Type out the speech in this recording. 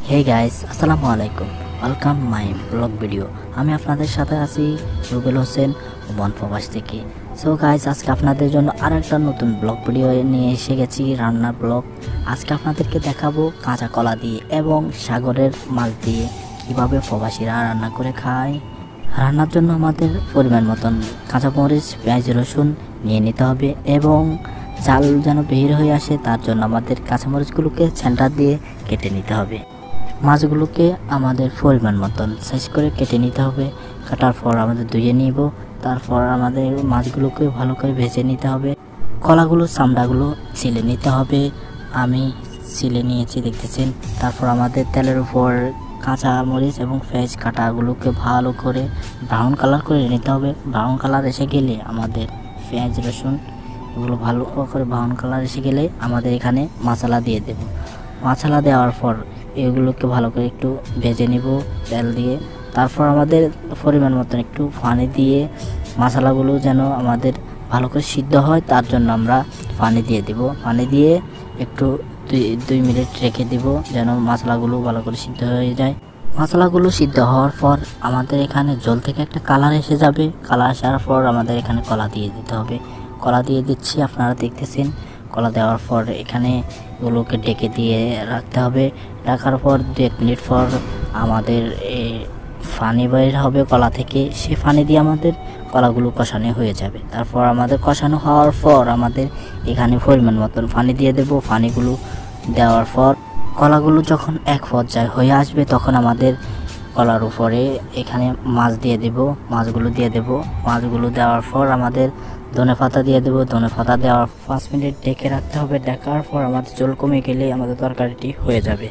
Hey guys, আসসালামু আলাইকুম। Welcome my blog video. আমি আপনাদের সাথে আছি রুবেল হোসেন বনপ্রবাস থেকে। সো গাইস, আজকে আপনাদের জন্য আরেকটা নতুন ব্লগ ভিডিও নিয়ে এসে গেছি, রান্নার ব্লগ। আজকে আপনাদেরকে দেখাবো কাঁচা কলা দিয়ে এবং সাগরের মাছ দিয়ে কিভাবে প্রবাসীরা রান্না করে খায়। রান্নার জন্য আমাদের পরিমাণ মতন কাঁচামরিচ, পেঁয়াজ, রসুন নিয়ে নিতে হবে এবং চাল যেন বের হয়ে আসে তার জন্য আমাদের কাঁচামরিচগুলোকে সেন্টার দিয়ে কেটে নিতে হবে। মাছগুলোকে আমাদের পরিমাণ মতন সাইজ করে কেটে নিতে হবে। কাটার পর আমাদের ধুয়ে নিব। তারপর আমাদের মাছগুলোকে ভালো করে ভেজে নিতে হবে। কলাগুলো চামড়াগুলো ছিলে নিতে হবে। আমি ছিলে নিয়েছি, দেখতেছেন। তারপর আমাদের তেলের উপর কাঁচা মরিচ এবং পেঁয়াজ কাটাগুলোকে ভালো করে ব্রাউন কালার করে নিতে হবে। ব্রাউন কালার এসে গেলে আমাদের পেঁয়াজ, রসুন এগুলো ভালো করে ব্রাউন কালার এসে গেলে আমাদের এখানে মশলা দিয়ে দেব। মশলা দেওয়ার পর এগুলোকে ভালো করে একটু ভেজে নিব তেল দিয়ে। তারপর আমাদের পরিমাণ মতন একটু পানি দিয়ে মশলাগুলো যেন আমাদের ভালো করে সিদ্ধ হয় তার জন্য আমরা পানি দিয়ে দেব। পানি দিয়ে একটু 2 মিনিট রেখে দেব যেন মশলাগুলো ভালো করে সিদ্ধ হয়ে যায়। মশলাগুলো সিদ্ধ হওয়ার পর আমাদের এখানে জল থেকে একটা কালার এসে যাবে। কালার আসার পর আমাদের এখানে কলা দিয়ে দিতে হবে। কলা দিয়ে দিচ্ছি, আপনারা দেখতেছেন। কলা দেওয়ার পর এখানে এগুলোকে ডেকে দিয়ে রাখতে হবে। রাখার পর 2 মিনিট পর আমাদের পানি বের হবে কলা থেকে। সে পানি দিয়ে আমাদের কলাগুলো কষানো হয়ে যাবে। তারপর আমাদের কষানো হওয়ার পর আমাদের এখানে পরিমাণ মতন পানি দিয়ে দেব। পানিগুলো দেওয়ার পর কলাগুলো যখন এক পর্যায়ে হয়ে আসবে তখন আমাদের কলার উপরে এখানে মাছ দিয়ে দেব। মাছগুলো দিয়ে দেব। মাছগুলো দেওয়ার পর আমাদের ধনেপাতা দিয়ে দেব। ধনেপাতা দেওয়ার 5 মিনিট ঢেকে রাখতে হবে। ঢাকার পর আমাদের জল কমে গেলে আমাদের তরকারিটি হয়ে যাবে।